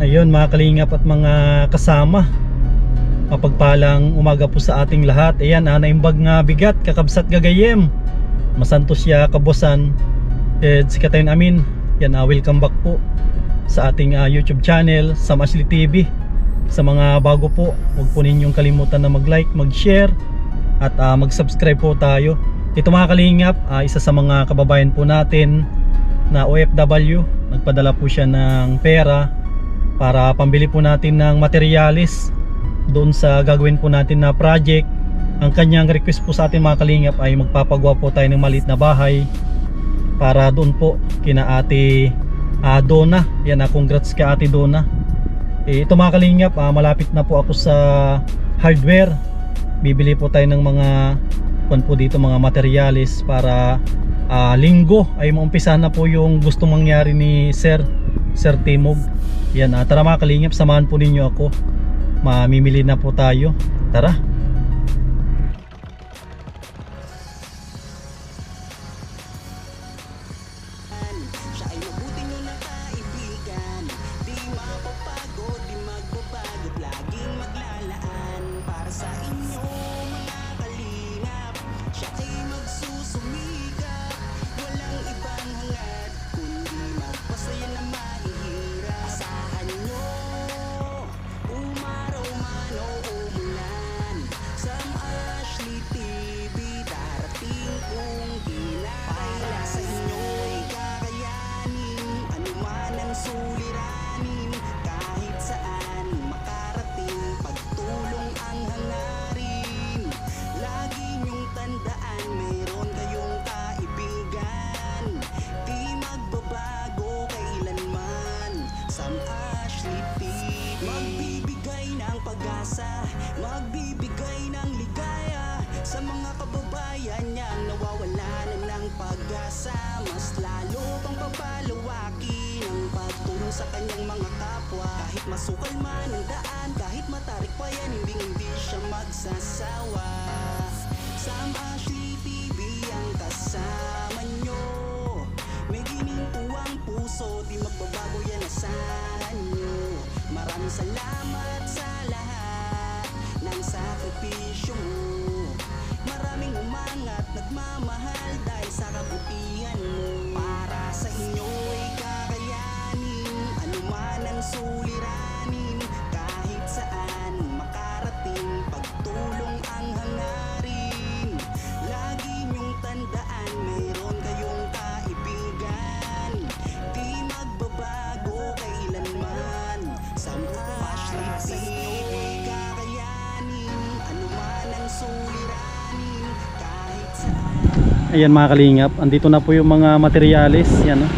Ayun mga kalingap at mga kasama, mapagpalang umaga po sa ating lahat. Ayan, naimbag nga bigat, kakabsat gagayem, masantos siya kabosan, sikatayin amin. Yan, welcome back po sa ating YouTube channel, Sam Ashley TV. Sa mga bago po, huwag po ninyong kalimutan na mag-like, mag-share at mag-subscribe po tayo. Ito mga kalingap, isa sa mga kababayan po natin na OFW, nagpadala po siya ng pera para pambili po natin ng materyales doon sa gagawin po natin na project. Ang kanyang request po sa atin mga kalingap ay magpapagawa po tayo ng maliit na bahay para doon po kina ate Donna. Yan, congrats ka ate Donna. Ito mga kalingap, malapit na po ako sa hardware. Bibili po tayo ng mga po dito, mga materyales para linggo ay maumpisahan na po yung gustong mangyari ni Sir Timog. Yan, tara mga kalingap, samahan po ninyo ako. Mamimili na po tayo. Tara. Magbibigay ng ligaya sa mga kababayan niyang nawawala na ng pag-asa. Mas lalo pang papalawaki ng pagtulong sa kanyang mga kapwa. Kahit masukal man ang daan, kahit matarik pa yan, hindi siya magsasawa. Sam Ashley TV ang kasama nyo. May ginintuang puso, di magbabago yan, asahan nyo. Maraming salamat sa lahat ng sakripisyo mo. Maraming umangat, nagmamahal dahil sa kabutihan mo. Para sa inyo'y kakayanin, anuman ang suliranin. Kahit saan makarating, pagtulong ang hangarin. Lagi niyong tandaan, mayroon kayong kaibigan. Di magbabago kailanman. Sam Ashley TV, kakayanin, anuman ang suliranin. Kahit saan. Ayan mga kalingap, andito na po yung mga materyales. Yan, oh.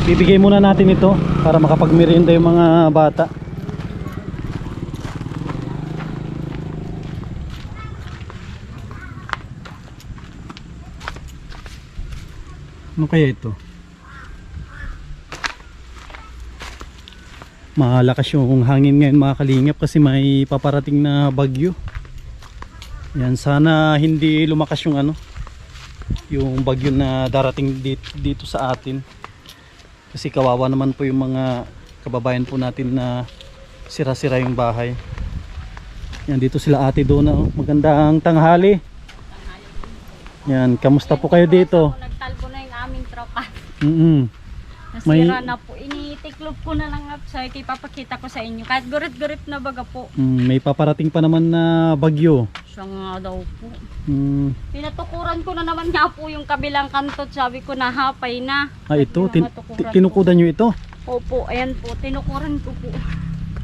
Bibigay muna natin ito para makapagmerienda yung mga bata. Ano kaya ito? Malakas yung hangin ngayon mga kalingap kasi may paparating na bagyo. Yan, sana hindi lumakas yung yung bagyo na darating dito sa atin. Kasi kawawa naman po yung mga kababayan po natin na sira-sira yung bahay. Yan, dito sila ate Donna, oh. Magandang tanghali. Yan, kamusta po kayo dito? Nagtalpo na yung aming tropa. May Nasira na po. Initiklop ko na lang upside. Ipapakita ko sa inyo. Kahit gurit-gurit na baga po. may paparating pa naman na bagyo. Siya nga daw po. Pinatukuran Pinatukuran ko na naman nga po yung kabilang kanto. Sabi ko na hapay na. Ito, Pinatukuran ko. tinukudan nyo ito? Opo, ayan po. Tinukuran ko po.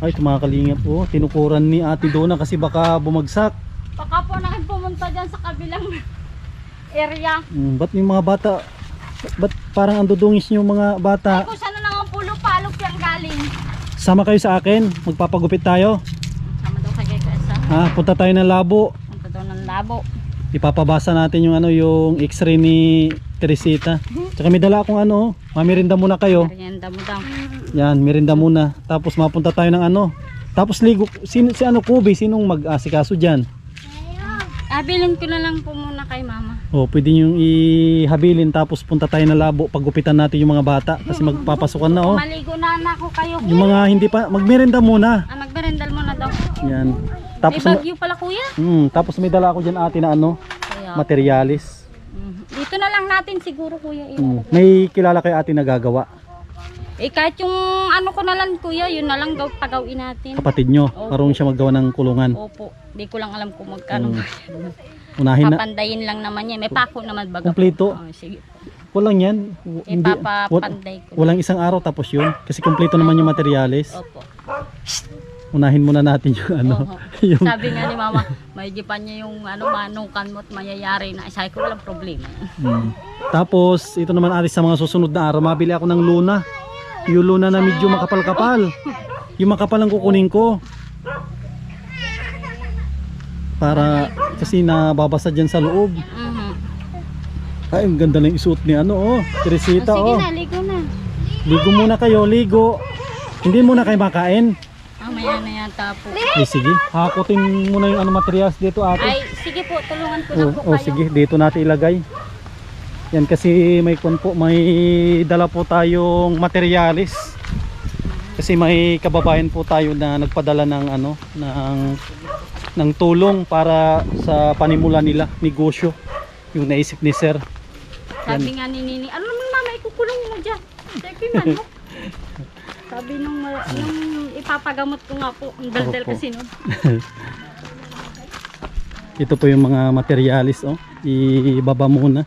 Ay, ito mga kalingap po. Tinukuran ni ate Donna kasi baka bumagsak. Baka po nakin pumunta dyan sa kabilang area. Ba't yung mga bata, ba't parang andudungis yung mga bata? Ay, kung saan na lang ang pulo palok yung galing. Sama kayo sa akin, magpapagupit tayo. Sama daw kay Kesa. Punta tayo ng labo. Punta daw ng labo. Ipapabasa natin yung yung x-ray ni Teresita. Tsaka may dala akong mamirinda muna kayo. Merienda mo daw. Yan, mirinda muna. Tapos mapunta tayo ng Tapos ligo, si Kubi, sinong mag-asikaso dyan? Bilhin ko na lang po muna kay mama. O pwede nyo ihabilin tapos punta tayo na labo pagupitan natin yung mga bata kasi magpapasukan na Maligo na ako kayo. Yung mga hindi pa magmerenda muna. Magberendal mo na daw. Yan. May Tapos bagyo pala kuya. tapos may dala ako diyan ate na Kaya, materialis. dito na lang natin siguro kuya. May kilala kay ate na gagawa. Kahit yung ano ko na lang kuya, yun na lang pagawin natin. Kapatid nyo, Opo. marunong siya maggawa ng kulungan. Opo, di ko lang alam kung magkano. Unahin na. Papandayin lang naman yan. May pako naman baga. Kumpleto. Sige. Walang yan. Ipapapanday ko. Walang isang araw tapos yun. Kasi kumpleto naman yung materialis. Opo. Unahin muna natin yung ano. Oho. yung, Sabi nga ni mama, may gipan niya yung manukan mo at mayayari na. Sabi ko walang problema. Tapos ito naman ate sa mga susunod na araw, mabili ako ng luna. Yung luna na medyo makapal-kapal. Yung makapal ang kukunin ko. Para kasi nababasa dyan sa loob. Ay, ang ganda lang isuot ni Teresita. Sige na, ligo na. Ligo muna kayo, ligo. Hindi muna kayo makain. Maya na yata po. Ay sige, hakutin muna yung materials dito ate. Ay, sige po, tulungan ko na po kayo. Sige, dito natin ilagay. Yan kasi may dala po tayong materialis. Kasi may kababayan po tayo na nagpadala ng ng tulong para sa panimula nila, negosyo. Yung naisip ni sir. Sabi nga ni Nini, ano naman mama, ikukulong mo dyan. Sabi manok. Sabi nung ipapagamot ko nga po, ang daldal Opo. kasi nun. Ito po yung mga materialis, ibaba muna.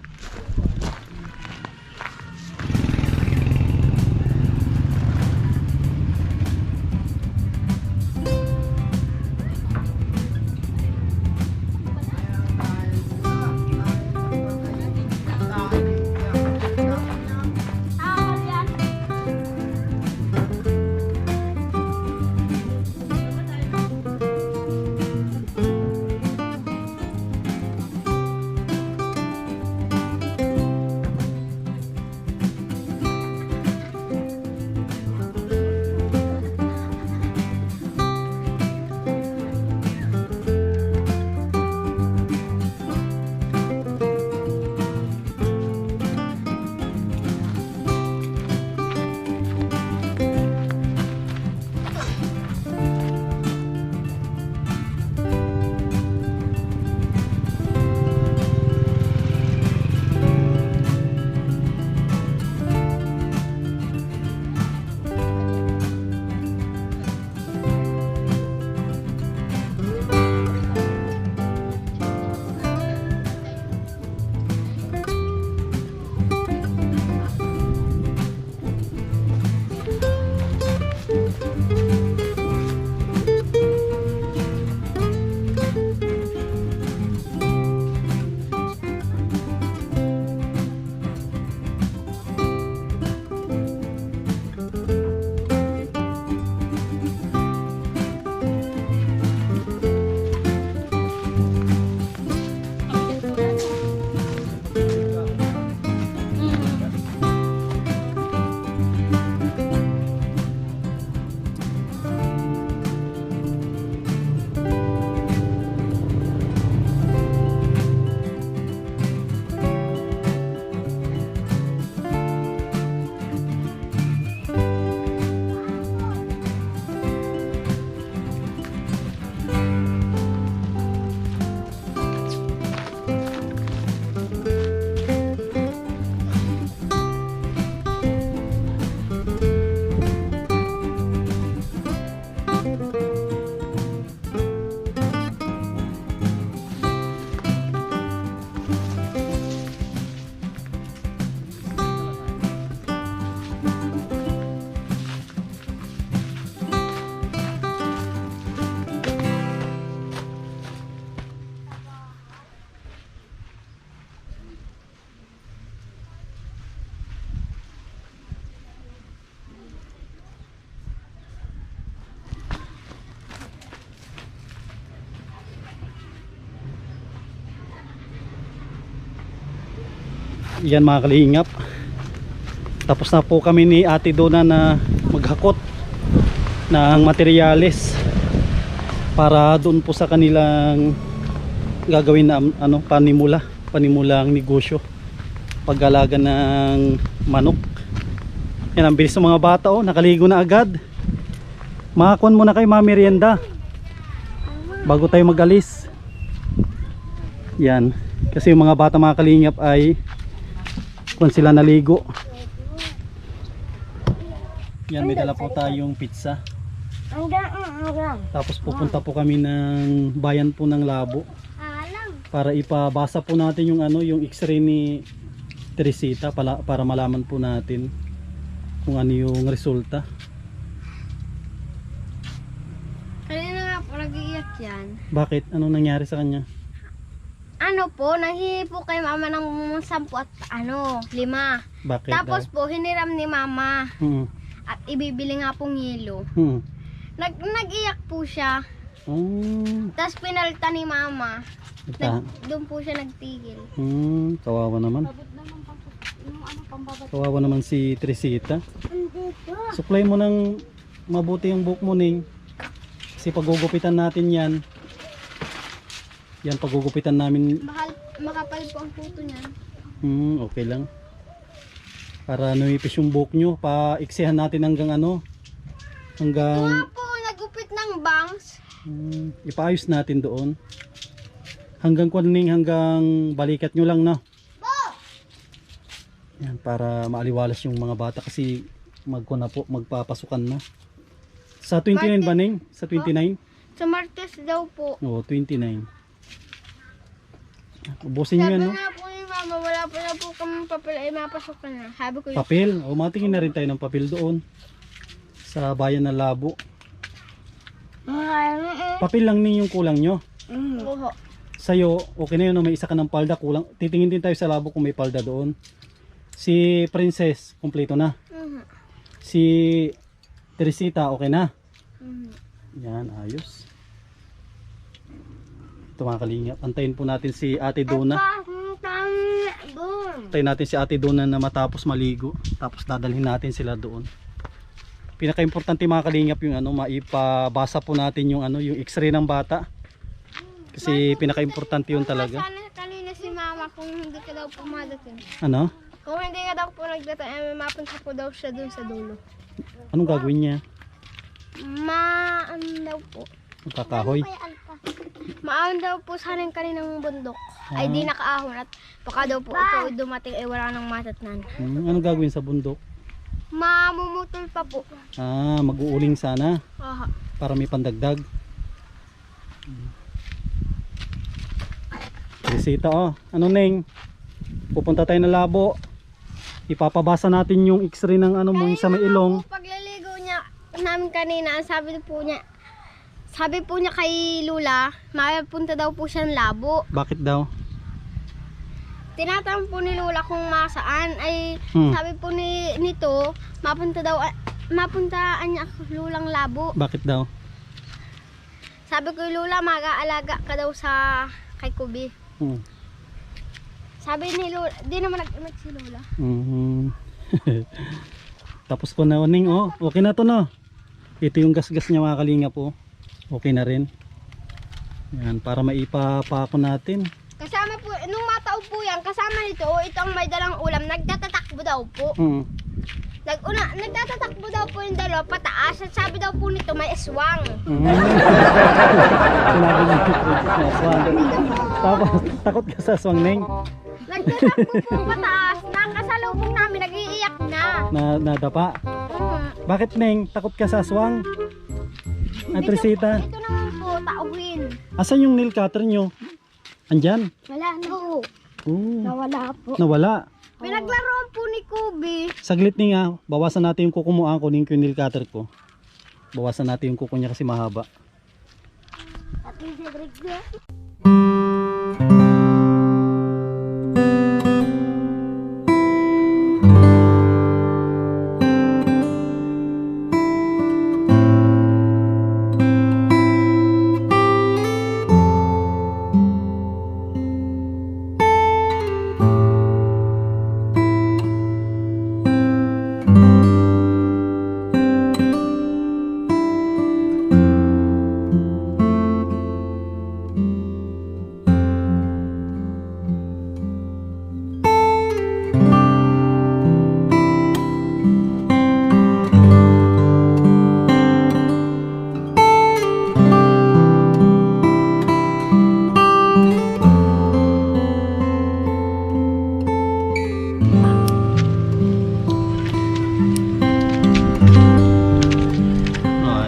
Yan mga kalingap, tapos na po kami ni Ate Dona na maghakot ng materyales para doon po sa kanilang gagawin na panimula. panimulang negosyo, pag-alaga ng manok. Yan, ang bilis ng mga bata, oh, nakaligo na agad. Makakuan muna kayo mga merienda bago tayo mag-alis. Yan, kasi yung mga bata mga kalingap ay kung sila naligo. Yan, may dala po tayong pizza. Tapos pupunta po kami ng bayan po ng Labo para ipabasa po natin yung ano, yung x-ray ni Teresita para malaman po natin kung ano yung resulta. Kanina nga po nag-iiyak yan. Bakit? Anong nangyari sa kanya? Ano po, nanghihi po kay mama ng 10 at 5. Bakit Tapos daw? po, hiniram ni mama Hmm. at ibibili nga pong yelo. Hmm. Nag-iyak po siya. Oh. Tapos pinalitan ni mama. Ito. Doon po siya nagtigil. Kawawa naman. Babot naman yung ano pambabat. Kawawa naman si Teresita. Suklay mo ng mabuti yung buhok mo, Ning. Kasi pagugupitan natin yan. Yan, pagugupitan namin. Makapal po ang puto niya. Okay lang. Para numipis yung buhok nyo, paiksihan natin hanggang ano. Hanggang Nga po, nagupit ng bangs. ipaayos natin doon. Hanggang kuning, hanggang balikat nyo lang, no? Yan, para maaliwalas yung mga bata kasi magpapasukan na. Sa 29 ba, Ning? Sa 29? Sa Martes daw po. Oo, 29. Ubusin nyo Sabi yan, no? nga po ni mama, wala pa na po kami papel ay mapasok ka na. Sabi ko, Papel. O, matingin na rin tayo ng papel doon. Sa bayan ng Labo. Papel lang ning yung kulang nyo. Oho. Sa'yo, okay na yun, no? May isa ka ng palda. Kulang. Titingin din tayo sa Labo kung may palda doon. Si Princess, kompleto na. Si Teresita, okay na. Yan, ayos. Ito mga kalingap. Antayin po natin si Ate Dona. Antayin natin si Ate Dona na matapos maligo. Tapos dadalhin natin sila doon. Pinaka-importante mga kalingap yung ano, maipabasa po natin yung ano, yung x-ray ng bata. Kasi pinaka-importante yun talaga. Sana kanina si mama kung hindi ka daw pumadating. Ano? Kung hindi ka daw po nagdating, mapunta po daw siya dun sa dulo. Anong gagawin niya? Ano daw po? Magkakahoy? Maahon daw po sana yung kaninang bundok. Ay di nakaahon at baka daw po ito dumating ay wala nang matatnan. Anong gagawin sa bundok? Mamumutol pa po. Mag-uuling sana Aha. para may pandagdag. Resita, oh. Ano, Neng? Pupunta tayo na Labo. Ipapabasa natin yung x-ray ng ano mo, yung sa may ilong. Po, pagliligo niya namin kanina, ang sabi po niya kay Lula, mapunta daw po siya ng Labo. Bakit daw? Tinatanong po ni Lula kung masaan ay sabi po nito mapuntaan niya Lulang Labo. Bakit daw? Sabi ko Lula mag-aalaga ka daw sa kay Kubi. Sabi ni Lula, di naman nag-imik si Lula. Tapos ko na, Ning, oh. Okay na to, no? Ito yung gasgas niya mga kalingap, po. Okay na rin. Yan, para maipapako natin. Kasama po, nung matao po yan, kasama nito, ito ang may dalang ulam, nagtatatakbo daw po. Nagtatatakbo daw po yung dalawa pataas at sabi daw po nito may aswang. Sinabi niya may aswang. Tapos, takot ka sa aswang, Neng? Nagtatakbo po pataas, nakasalubong namin, nag-iiyak na. Nadapa? Bakit, Neng? Takot ka sa aswang? Teresita? Ito naman po, tauhin. Asan yung nail cutter nyo? Andyan? Wala na po. Nawala po. Nawala. Pinaglaruan po ni Kubi. Saglit nga, bawasan natin yung kuko mo. Kunin ko yung nail cutter ko. Bawasan natin yung kuko niya kasi mahaba. At yung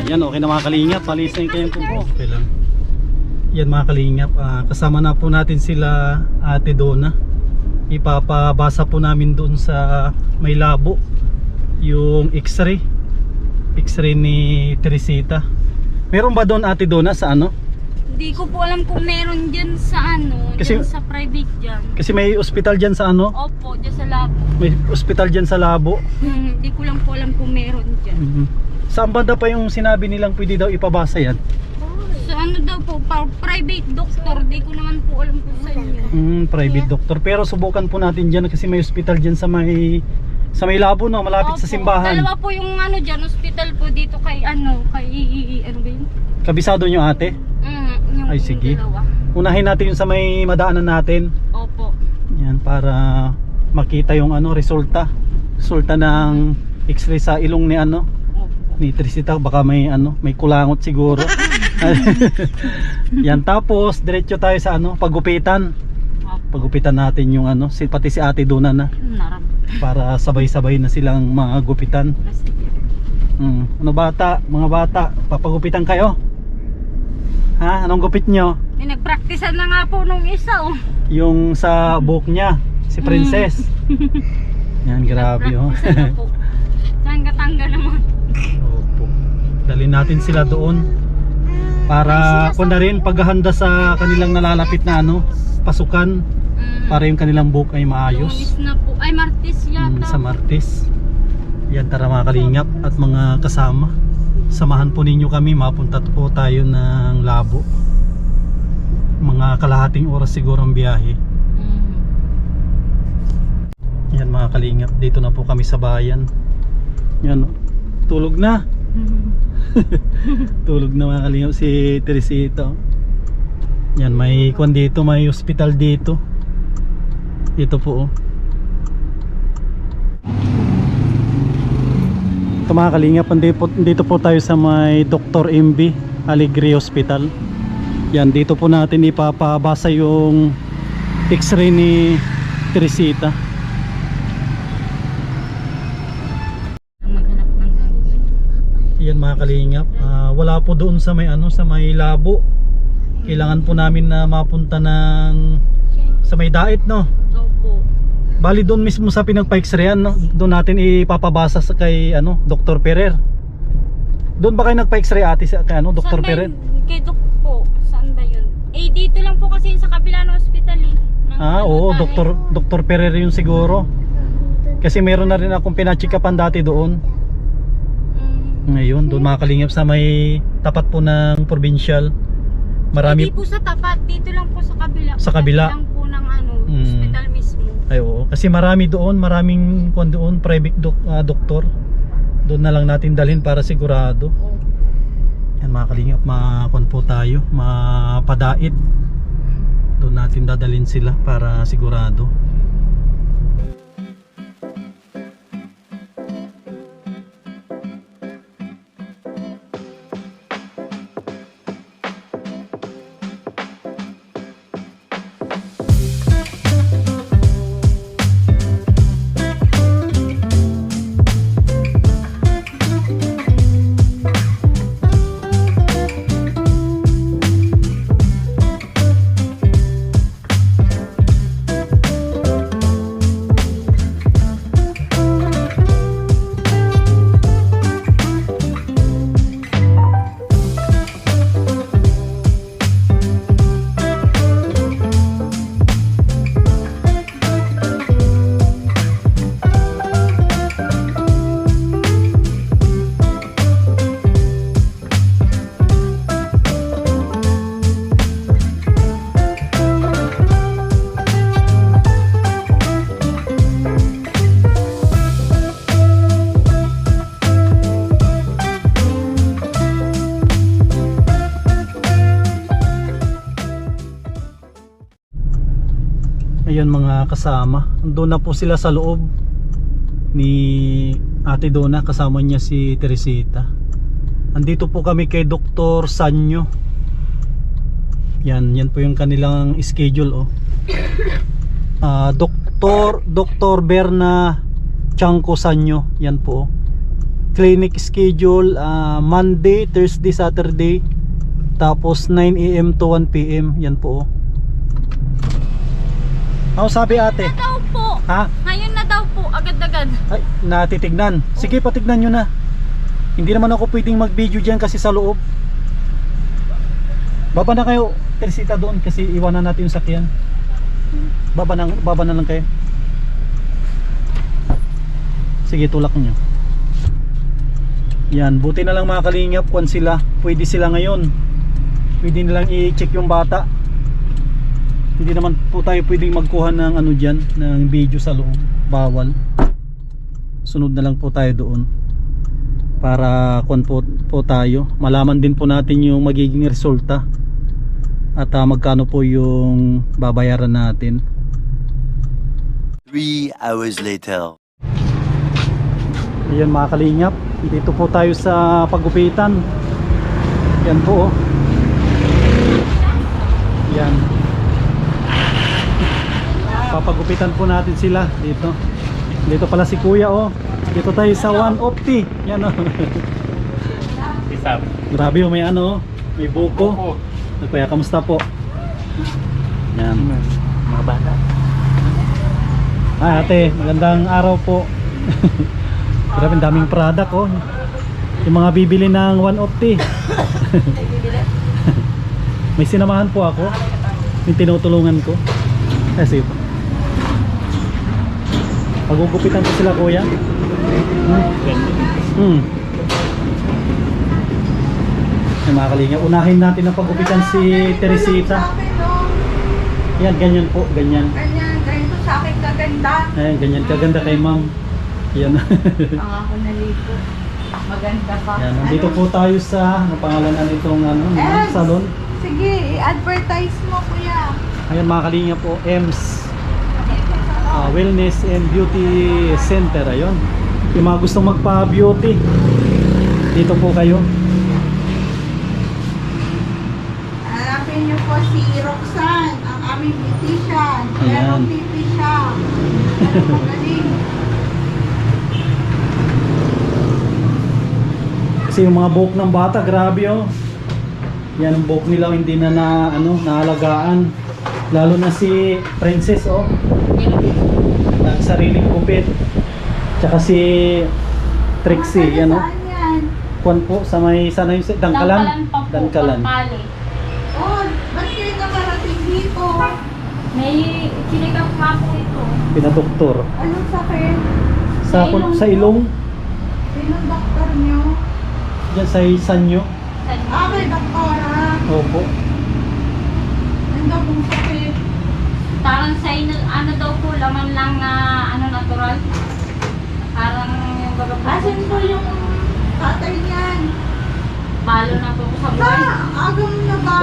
Yan, okay na mga kalingap. Palis na yung kayang kuko. Okay lang. Yan mga kalingap. Kasama na po natin sila Ate Donna. Ipapabasa po namin doon sa may labo yung x-ray ni Teresita. Meron ba doon Ate Donna sa ano? Hindi ko po alam kung meron dyan sa ano, Kasi- dyan sa private dyan. Kasi may ospital dyan sa ano? Opo, dyan sa labo. May ospital dyan sa labo. Hindi ko lang po alam kung meron dyan. Saan banda pa yung sinabi nilang pwede daw ipabasa yan? Sa ano daw po, private doctor, di ko naman po alam kung sa inyo. Private doctor. Pero subukan po natin dyan kasi may ospital dyan sa may labo, no, malapit sa Opo, simbahan. dalawa po yung ano dyan, hospital po dito kay ano ba yun? Kabisado nyo ate? Yung Ay, sige. dalawa. Unahin natin yung sa may madaanan natin. Opo. Yan para makita yung ano resulta ng x-ray sa ilong ni ano Opo. ni Teresita. Baka may ano, may kulangot siguro. Yan, tapos diretso tayo sa ano, pagupitan. Opo. Pagupitan natin yung ano, pati si Ate Donna na Narap. para sabay-sabay na silang mga gupitan. Sige. Ano bata, mga bata, papagupitan kayo? Ha? Anong gupit nyo? Nagpraktisan na nga po nung isa oh. Yung sa buhok niya, si Princess. Yan, grabe oh. Nagpraktisan na po. Tangga-tangga naman. Opo. Dali natin sila doon para kung na rin paghahanda sa kanilang nalalapit na ano, pasukan para yung kanilang buhok ay maayos. Lunes na po. Ay, Martes yata. Sa Martes. Yan, tara mga kalingap at mga kasama, samahan po ninyo kami, mapunta po tayo ng labo. Mga kalahating oras siguro ang biyahe. Yan mga kalingap, dito na po kami sa bayan. Yan, tulog na. Tulog na mga kalingap si Teresita. Yan, may kwan dito, may hospital dito. Dito po oh. Ito mga kalingap, dito po tayo sa may Dr. MB Alegre Hospital. Yan, dito po natin ipapabasa yung x-ray ni Teresita. Maghanap ng Yan mga kalingap, wala po doon sa may ano, sa may labo. Kailangan po namin na mapunta ng sa may dait, no. Opo. Bali doon mismo sa pinagpa-x-rayan, no? Doon natin ipapabasa sa kay ano, Dr. Ferrer. Doon ba kayo nagpa-x-ray ate sa kay ano, Dr. Saan ba Ferrer? yun? Kay Doc po. Saan ba yun? Eh, dito lang po kasi sa kabila ng hospital eh. Oo, Dr. Ferrer yun siguro. Kasi meron na rin akong pinachikapan dati doon. Ngayon, doon mga kalingap sa may tapat po ng provincial. Marami. Hindi po sa tapat, dito lang po sa kabila. Sa kabila. Lang po ng ano, hospital mismo. Ay oo, kasi marami doon, maraming kung doon, private doktor. Doon na lang natin dalhin para sigurado. Oh. Yan mga kalingap, makon po tayo, mapadait. Doon natin dadalhin sila para sigurado. Ayun mga kasama, doon na po sila sa loob ni Ate Donna, kasama niya si Teresita. Andito po kami kay Dr. Sanyo. Yan po yung kanilang schedule Dr. Berna Chanco Sanyo. Yan po. clinic schedule Monday, Thursday, Saturday. Tapos 9 AM to 1 PM. Yan po oh. Ano sabi ate? Na daw po. Ha? Ngayon na daw po, agad-agad. Ay, natitignan. Sige, patignan nyo na. Hindi naman ako pwedeng mag-video dyan kasi sa loob. Baba na kayo, Teresita, doon kasi iwanan natin yung sakyan. Baba na lang kayo. Sige, tulak nyo. Yan, buti na lang mga kalingap kung sila. Pwede sila ngayon. Pwede nilang i-check yung bata. Hindi naman po tayo pwedeng magkuha ng ano dyan, ng video sa loob. Bawal. Sunod na lang po tayo doon. Para kung po tayo, malaman din po natin yung magiging resulta. At magkano po yung babayaran natin. 3 hours later. Ayan mga kalingap, dito po tayo sa pagupitan. Yan po oh. Yan. Papagupitan po natin sila dito. Dito pala si kuya oh. Dito tayo sa 150. Yan oh. Grabe oh, may ano oh. May buko. Kuya, kamusta po? Yan. Mga bata. Ate, magandang araw po. Grabe, daming product oh. Yung mga bibili ng 150. May sinamahan po ako. May tinutulungan ko. Kasi pagugupitan ko sila kuya. Ay, mga kalinga, unahin natin ang pagupitan si Teresita. Yan, ganyan po, ganyan. Ganyan, ganito sa akin kaganda. Ayan, ganyan kaganda kay ma'am. Yan. Ang ako naligo. Maganda pa. Yan, nandito po tayo sa ano pangalan na nitong ano, salon. Sige, i-advertise mo kuya. Ayan mga kalinga po, EMS Wellness and Beauty Center. Ayun, yung mga gustong magpa-beauty, dito po kayo. Hanapin niyo po si Roxanne, ang aming beautician. Ayan. Merong pipi siya. Pero magaling. Kasi yung mga buhok ng bata, grabe oh. Yan ang buhok nila hindi na naalagaan. Lalo na si Princess oh. Sariling gupit. Tsaka si Trixie, yan oh. Saan yan? Kuwan po sa may sana yung Dangkalan. Dangkalan. Oh, ba't kayo nakarating dito? May sinikap nga po ito. Pinadoktor. Anong sakit? Sa ilong. Sinong doktor niyo? Diyan sa sanyo. Ah, may doktora. Opo. Ano pong sakit? Parang sa ano daw po, laman lang na ano natural. Parang yung baga po. Asan po yung tatay niyan? Balo na po sa buhay. Agam na ba?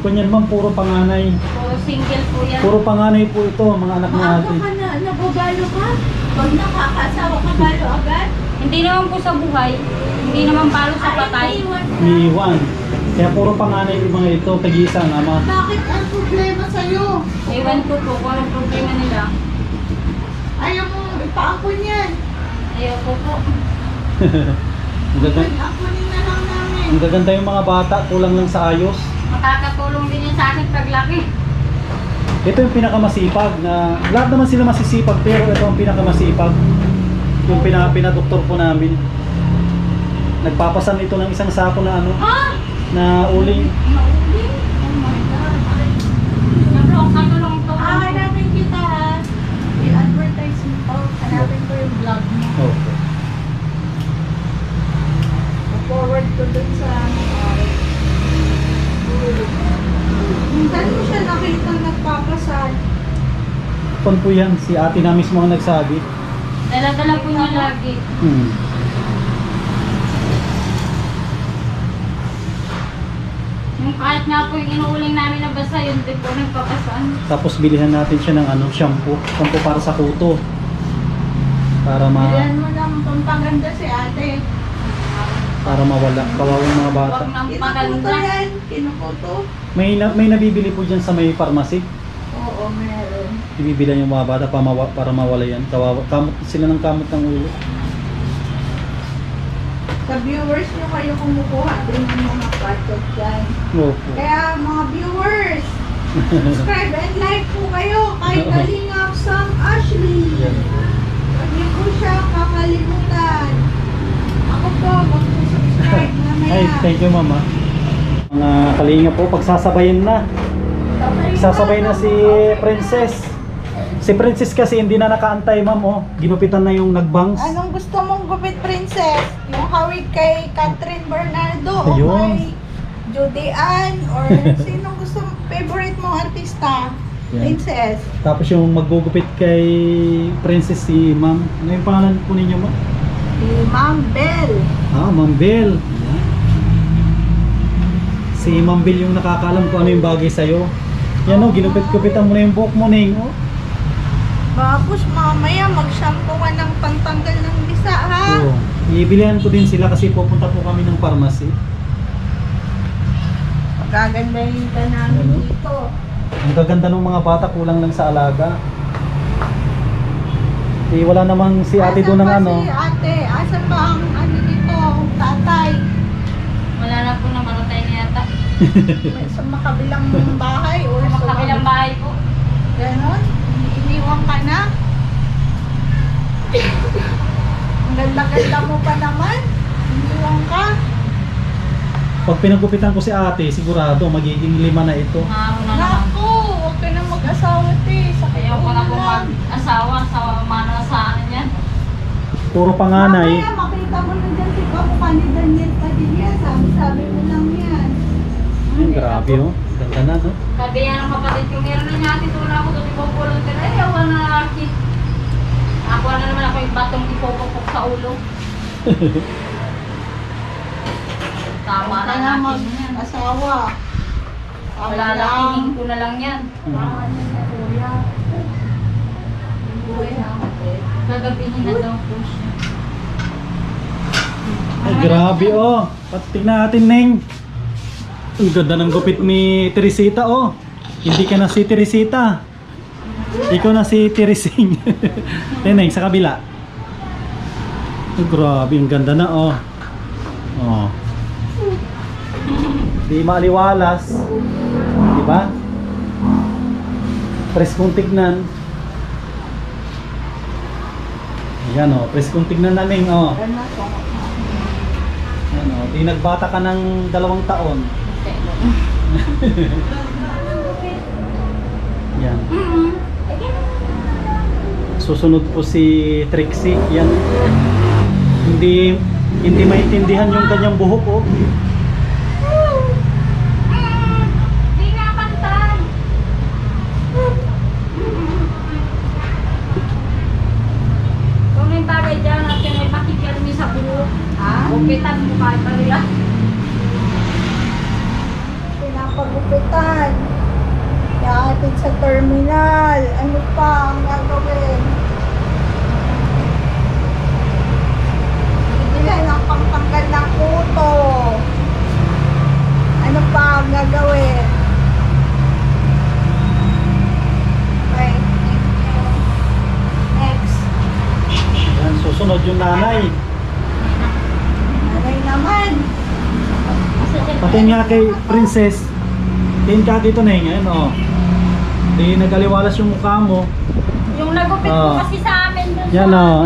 Kunyan ma'am, puro panganay. Puro single po yan. Puro panganay po ito, mga anak Maaga natin. ka na, nababalo ka? Pag nakakasawa ka, balo agad? Hindi naman po sa buhay. Hindi naman balo sa patay. Iwan na. Umiiwan. Kaya puro panganay yung mga ito, tag-isa ang ama. Bakit ang problema sa'yo? Ewan ko po kung anong problema nila. Ayaw mo ipaangkon yan. Ayaw ko po. Ang gaganda, Angkonin na lang namin. ang gaganda yung mga bata, kulang lang sa ayos. Makakatulong din yan sa akin paglaki. Ito yung pinakamasipag na, lahat naman sila masisipag pero ito ang pinakamasipag. Yung pinadoktor po namin. Nagpapasan ito ng isang sako na ano, na uling. Mauling? Oh my God. Nablok, katulong to. Hanapin kita ha. I-advertise mo po. Hanapin ko yung vlog mo. Okay. Forward ko dun sa minsan mo siya nakita nagpapasal. Kung po yan, si ate na mismo ang nagsabi. Dala-dala po niya lagi. Yung kahit nga po yung inuuling namin na basa, yun din po nagpapasaan. Tapos bilihan natin siya ng ano, shampoo para sa kuto. Para Bilhan mo ng pampaganda si ate. para mawala kawawang mga bata. Huwag nang Kinukuto maganda. yan. Kinukuto. May nabibili po diyan sa may pharmacy. Oo, meron. Ibibilan yung mga bata para mawala yan. Kawawa, kamot sila ng kamot ng ulo. Sa viewers nyo kayo kumukuha din ng mga patot dyan. Opo. Kaya mga viewers, subscribe and like po kayo kay Kalingap Sam Ashley. Yan. Huwag niyo po siya kakalimutan. Ako po, mag-subscribe mamaya. Ay, thank you mama. Mga kalinga po, pagsasabayin na. Sasabay na si Princess. Si Princess kasi hindi na nakaantay ma'am oh. Ginupitan na yung nagbangs. Anong gusto mong gupit, Princess? Yung hawig kay Catherine Bernardo o Ayun. kay Judy Ann or sinong gusto favorite mong artista? Yan. Princess. Tapos yung maggugupit kay Princess si ma'am. Ano yung pangalan po ninyo ma'am? Si Ma'am Bell. Ah, Ma'am Bell. Yan. Si Ma'am Bell yung nakakaalam kung ano yung bagay sa'yo. Yan oh, ginupit-gupitan mo na yung buhok mo ning oh. Tapos mamaya mag-shampoo ka ng pantanggal ng bisa, ha? Oo. Ibilihan ko din sila kasi pupunta po kami ng pharmacy. Magagandahin ka namin Ano? dito. Ang gaganda ng mga bata, kulang lang sa alaga. Eh, wala namang si ate doon ng Asan ano. ba si ate? Asan ba ang ano dito? Tatay? Wala na po namaratay na yata. Sa makabilang bahay or Sa magkabilang bahay po. Ganon? Iniwan ka na? Ang ganda-ganda mo pa naman. Iniwan ka. Pag pinagupitan ko si ate, sigurado magiging 5 na ito. Araw na naman. Naku, huwag ka na mag-asawa, te. Sakit Ayaw ko na po ulo lang. mag-asawa sa mana sa ano yan. Puro panganay. Mamaya makita mo na dyan si kamukha ni Daniel Padilla. Sabi-sabi mo lang yan. Ay, grabe oh. Ganda na no. Sabi yan ng kapatid ko, meron na niya atin doon ako doon ipopulong ka na. Eh, awan na akin. Ako na naman ako yung batong ipopopok sa ulo. Tama na Huwag ka na natin yan. mag-asawa. Wala na, hingin ko na lang yan. Gagabihin na daw po siya. Ay, grabe oh. Tingnan natin, Neng. Ang ganda ng gupit ni Teresita oh. Hindi ka na si Teresita. Ikaw na si Teresing. Neng, sa kabila. Ay, grabe, ang ganda na oh. Oh. Di maliwalas. Di ba? Preskong tignan. Yan oh, preskong tignan na, Neng oh. Ano, di nagbata ka ng 2 taon. Yan. Susunod po si Trixie. Yan. Hindi maintindihan yung kanyang buhok oh. Hindi nga pantay. Kung may bagay dyan natin ay makikialmi sa buhok. Ha? Upitan mo kahit pa nila. Pinapagupitan. Iaatid sa terminal. Ano pa ang gagawin? Bibilan ang pangtanggal ng kuto. Ano pa ang gagawin? Okay, thank you. Next. Yan, susunod yung nanay. Nanay naman. Patingin nga kay Princess. Tingin ka dito na yun, oh. Di nagaliwalas yung mukha mo. Yung nagupit ko Oh. kasi sa amin dun Yan, sa... oh.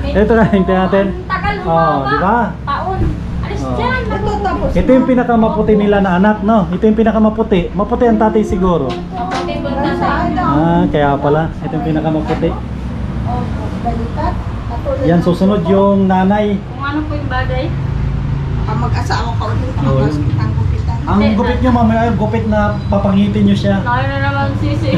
Ito na, tingnan natin. Ang tagal Oh, humaba. di ba? Taon. Alis Oh. dyan. Ito tapos. Ito yung pinakamaputi nila na anak, no? Ito yung pinakamaputi. Maputi ang tatay siguro. Kapatid ko na sa Sa ano? Ah, kaya pala. Ito yung pinakamaputi. Oh, balikat. Katulad Yan, ng susunod kuto. yung nanay. Kung ano po yung bagay. Ang mag-asawa ka ulit. Oh, Ang yun. ang gupitan. Ang gupit nyo, mamaya yung gupit na papangitin nyo siya. Lalo na naman sisi.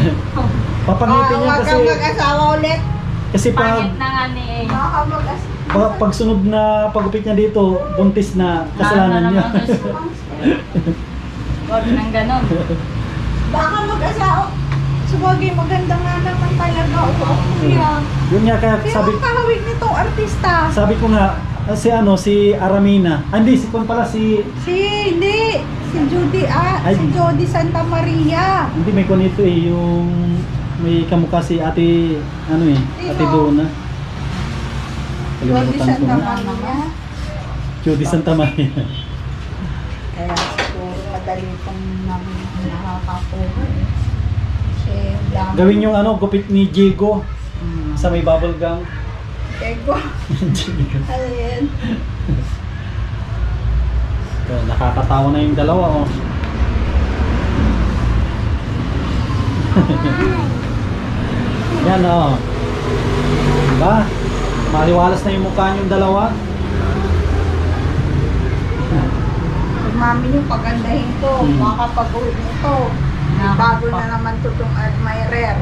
Papangitin nyo Huwag kasi, kang mag-asawa ulit. kasi Pangit na nga ni eh. Baka mag-asawa. pag sunod na paggupit niya dito, buntis na kasalanan niya. Huwag nang ganon. Baka mag-asawa. Sabagay, maganda nga naman talaga. Oo, kuya. Yun nga kaya Pero sabi ang kahawig nitong artista. ko nga si Aramina. Ah, hindi si Hindi. Si Judy, Ay. si Jody Santa Maria. hindi may kunito eh yung may kamukha si Ate Ate Sino? Dona. Jody Kalimutan ko Santa na. Maria. Judy Santa Maria. Kaya siguro madali pong nakakakuha eh. Kasi dami. Gawin yung ano, gupit ni Diego sa may bubble gum. Ego. Ayan. So, nakakatawa na yung dalawa, oh. Yan, oh. Diba? Maliwalas na yung mukha niyong dalawa. Pag mami niyo pagandahin to, makakapag-uwi niyo to. Bago na naman to itong admirer.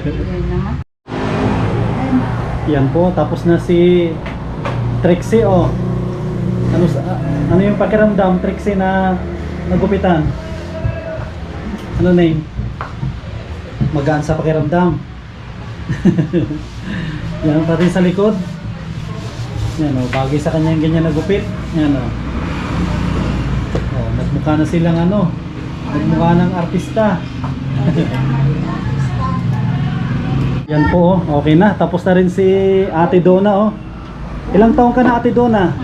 Yan naman. Yan po, tapos na si Trixie, oh. Ano yung pakiramdam, Trixie, na nagupitan? Ano name? Magaan sa pakiramdam. Yan, pati sa likod. Yan, oh, bagay sa kanya yung ganyan nagupit. Yan, oh. Oh, nagmukha na silang ano, nagmukha ng artista. Yan po, oh. Okay na. Tapos na rin si Ate Donna, oh. Ilang taon ka na, Ate Donna?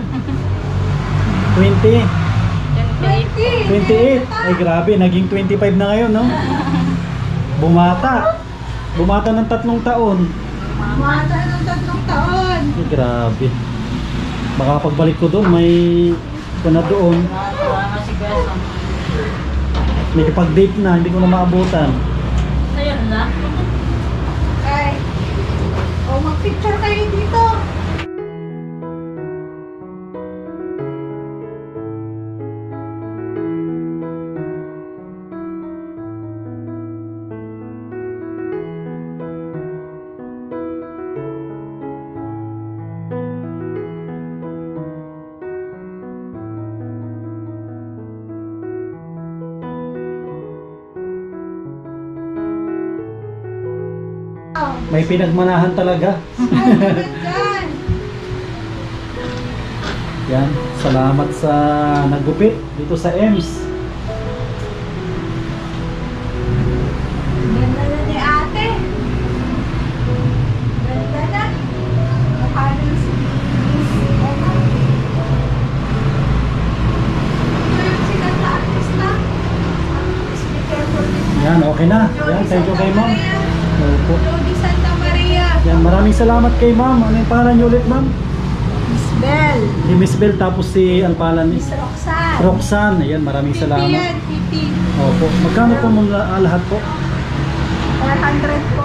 20? 28? Ay grabe, naging 25 na ngayon, no? Bumata. Bumata ng 3 taon. Mata ng 3 taon. Ay grabe. Baka pagbalik ko doon, may na doon. May kapag-date na, hindi ko na maabutan. Ayun na. Ay. O, mag-picture kayo dito. May pinagmanahan talaga. Ay, dyan. Yan, salamat sa naggupit dito sa EMS. Ganda na ni ate. Ganda na. Mukha na si ano. Ito yung sikat na artista. Be careful din. Yan, okay na. Yan, thank you kay ma'am. Opo. Jody Santa Maria. Yan, maraming salamat kay ma'am. Ano yung pangalan niyo ulit, ma'am? Miss Bell. Si Miss Bell, tapos si, ang pangalan ni? Miss Roxanne. Roxanne. Ayan, maraming Pipi salamat. yan, Pipi. Opo. Magkano po muna lahat po? 400 po.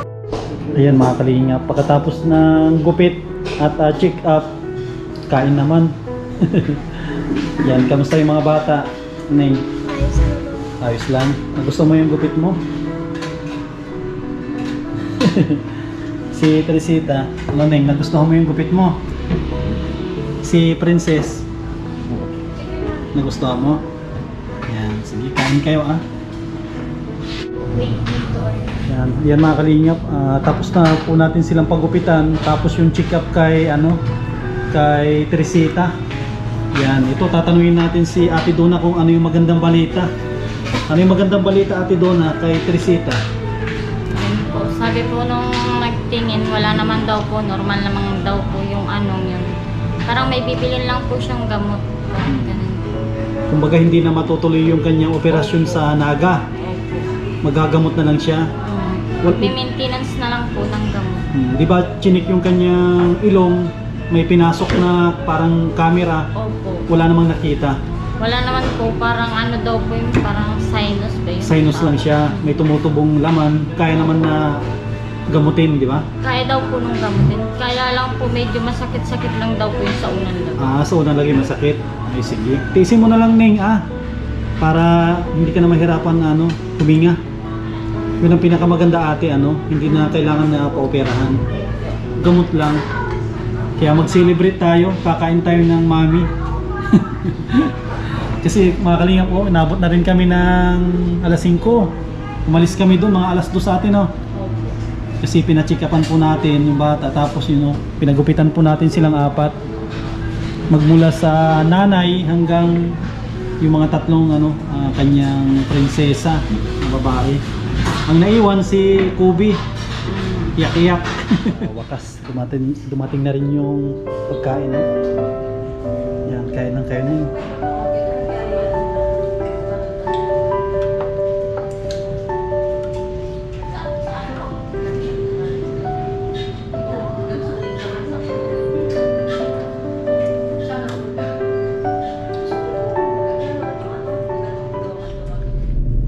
Ayan mga kalingap, pagkatapos ng gupit at check up, kain naman. Yan, kamusta yung mga bata? Neng, Ayos na po. ayos lang. Gusto mo yung gupit mo? Si Teresita, ano Neng, nagustuhan mo yung gupit mo? Si Princess, nagustuhan mo? Yan, sige, kain kayo ah. Yan mga kalingap, tapos na po natin silang paggupitan, tapos yung check up kay kay Teresita. Yan, ito tatanungin natin si Ate Donna kung ano yung magandang balita. Ano yung magandang balita, Ate Donna, kay Teresita? Yun po. Sabi po nung nagtingin, wala naman daw po, normal naman daw po yung anong yun. Parang may bibilin lang po siyang gamot. Parang ganun. Kumbaga hindi na matutuloy yung kanyang operasyon sa naga. Opo. Magagamot na lang siya. Maintenance na lang po ng gamot. Di ba chinik yung kanyang ilong, may pinasok na parang camera, Opo. wala namang nakita. Wala naman po, parang ano daw po yung parang sinus ba yun? Sinus lang siya, may tumutubong laman, kaya naman na gamutin, di ba? Kaya daw po nung gamutin. Kaya lang po medyo masakit-sakit lang daw po yung sa unang labi. So unang lagi masakit. Ay sige. Tiisin mo na lang Neng para hindi ka na mahirapan na huminga. Yun ang pinakamaganda ate, hindi na kailangan na paoperahan. Gamot lang. Kaya mag-celebrate tayo, kakain tayo ng mami. Kasi mga kalingap po, inabot na rin kami ng alas 5. Umalis kami doon mga alas 2 sa atin, no? Kasi pina-check-upan po natin yung bata, tapos pinagupitan po natin silang 4. Magmula sa nanay hanggang yung mga tatlong kanyang prinsesa, babae. Ang naiwan si Kubi, iyak-iyak. Wakas, dumating na rin yung pagkain. Yan, Kain lang kayo Neng.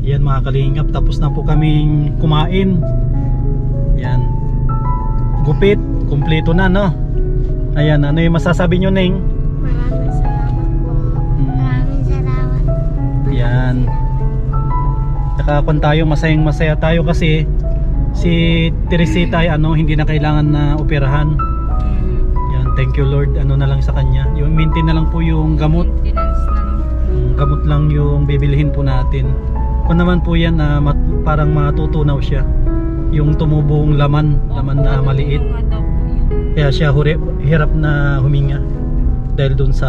Yan mga kalingap, tapos na po kaming kumain. Yan. Gupit, kumpleto na no. Ayan, ano yung masasabi nyo Neng? Maraming salamat po. Maraming salamat. Yan. Tsaka kung tayo masayang masaya tayo kasi si Teresita ay hindi na kailangan na operahan. Yan, thank you Lord. Ano na lang sa kanya. Yung maintain na lang po yung gamot. Maintenance na lang. Gamot lang yung bibilihin po natin. Kung naman po yan parang matutunaw siya. Yung tumubong laman na maliit. Kaya siya hirap na huminga. Dahil dun sa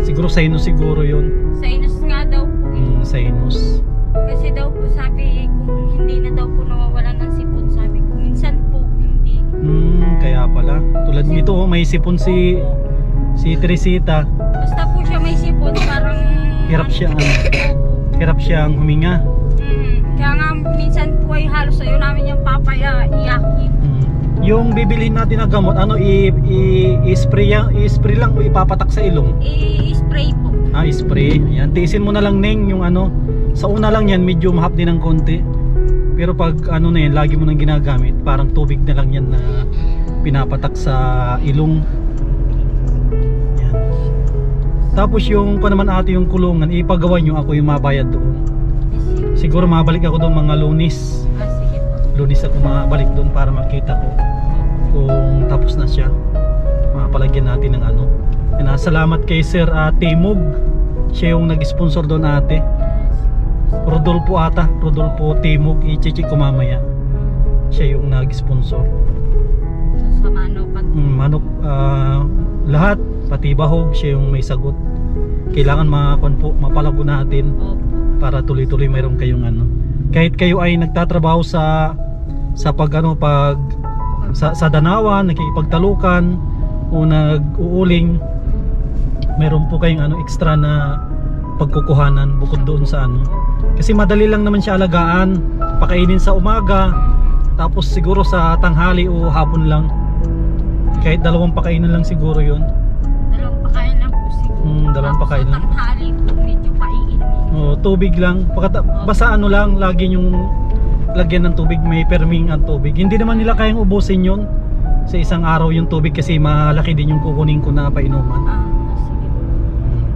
siguro sinus siguro yun. Sinus nga daw po. Sinus. Kasi daw po sabi kung hindi na daw po nawawalan ng sipon, sabi ko minsan po hindi. Kaya pala. Tulad nito may sipon si Teresita. Basta po siya may sipon, parang Hirap siya hirap siyang huminga. Kaya nga minsan po ay halos sa'yo namin yung papaya iyakin. Yung bibilhin natin na gamot, i-spray lang o ipapatak sa ilong? I-spray po. Spray. Ayan, tiisin mo na lang Neng yung sa una lang yan medyo mahap din ng konti. Pero pag na yan, lagi mo nang ginagamit, parang tubig na lang yan na pinapatak sa ilong. Yan. Tapos yung naman ate yung kulungan, ipagawa nyo, ako yung mabayad doon. Siguro mabalik ako doon mga Lunes. Sige po. Lunes ako mabalik doon para makita ko kung tapos na siya. Mapalagyan natin ng Salamat kay Sir Timog. Siya yung nag-sponsor doon ate. Rodolfo Timog. I-check ko mamaya. Siya yung nag-sponsor. Sa manok. Manok, lahat, pati bahog, siya yung may sagot. Kailangan mapalago natin para tuloy-tuloy mayroon kayong kahit kayo ay nagtatrabaho sa danawan, nakikipagtalukan o nag-uuling, mayroon po kayong extra na pagkukuhanan bukod doon sa kasi madali lang naman siya alagaan, pakainin sa umaga, tapos siguro sa tanghali o hapon lang, kahit 2 pakainan lang siguro yun. 2 pakain lang po siguro. 2 pakainan. Tapos sa tanghali po medyo paiinin. Tubig lang. Basta lang, lagi yung lagyan ng tubig, may perming ang tubig. Hindi naman nila kayang ubusin yun sa isang araw yung tubig kasi malaki din yung kukunin ko na painuman. Sige.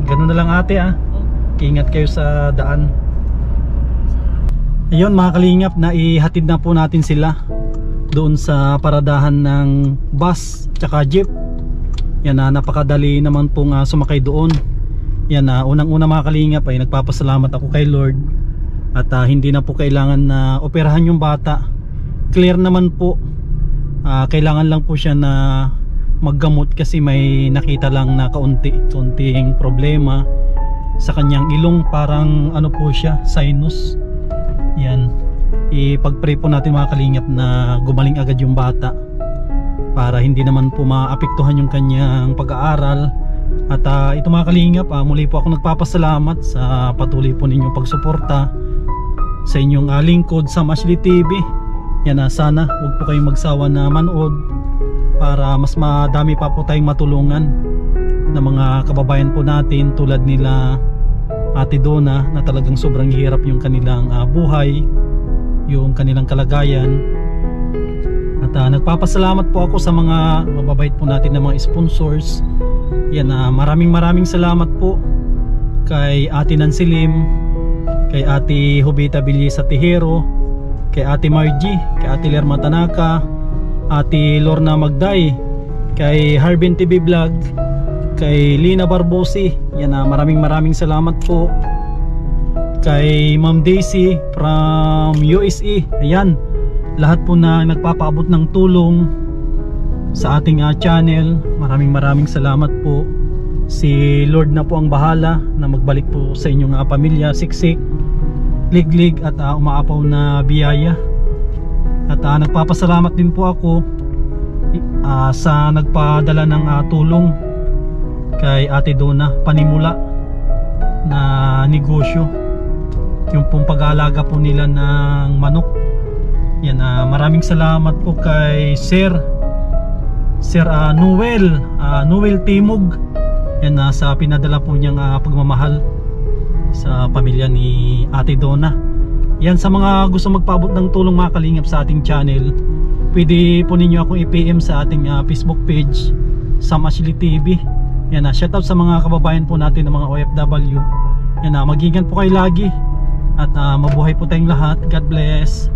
Ganun na lang ate Ingat kayo sa daan. Ayun mga kalingap, na ihatid na po natin sila doon sa paradahan ng bus tsaka jeep. Yan napakadali naman pong sumakay doon. Yan unang-una mga kalingap ay nagpapasalamat ako kay Lord at hindi na po kailangan na operahan yung bata. Clear naman po. Kailangan lang po siya na maggamot kasi may nakita lang na kaunting problema sa kanyang ilong, parang po siya, sinus. Yan, ipag-pray po natin mga kalingap na gumaling agad yung bata para hindi naman po maapektuhan yung kanyang pag-aaral. At ito mga kalingap, muli po ako nagpapasalamat sa patuloy po ninyong pagsuporta sa inyong lingkod sa Ashley TV. Yan sana huwag po kayong magsawa na manood para mas madami pa po tayong matulungan na mga kababayan po natin tulad nila Ate Donna, na talagang sobrang hirap yung kanilang buhay, yung kanilang kalagayan. At nagpapasalamat po ako sa mga mababait po natin na mga sponsors. Yan, maraming salamat po kay Ate Nancy Lim, kay Ate Jovita Villesa Tejero, kay Ate Margie, kay Ate Lerma Tanaka, Ate Lorna Magday, kay Harbin TV Vlog, kay Lina Barbosi. Yan, maraming salamat po kay Ma'am Daisy from USA. Ayan, lahat po na nagpapaabot ng tulong sa ating channel. Maraming salamat po. Si Lord na po ang bahala na magbalik po sa inyong pamilya, siksik, liglig at umaapaw na biyaya. At nagpapasalamat din po ako sa nagpadala ng tulong kay Ate Donna, panimula na negosyo, yung pong pag-aalaga po nila ng manok. Yan, maraming salamat po kay Sir Noel Timog, yan, sa pinadala po niyang pagmamahal sa pamilya ni Ate Donna. Yan, sa mga gusto magpaabot ng tulong mga kalingap sa ating channel, pwede po ninyo akong i-PM sa ating Facebook page, Sam Ashley TV. Yan, shoutout sa mga kababayan po natin ng mga OFW. Yan, mag-ingat po kayo lagi at mabuhay po tayong lahat. God bless.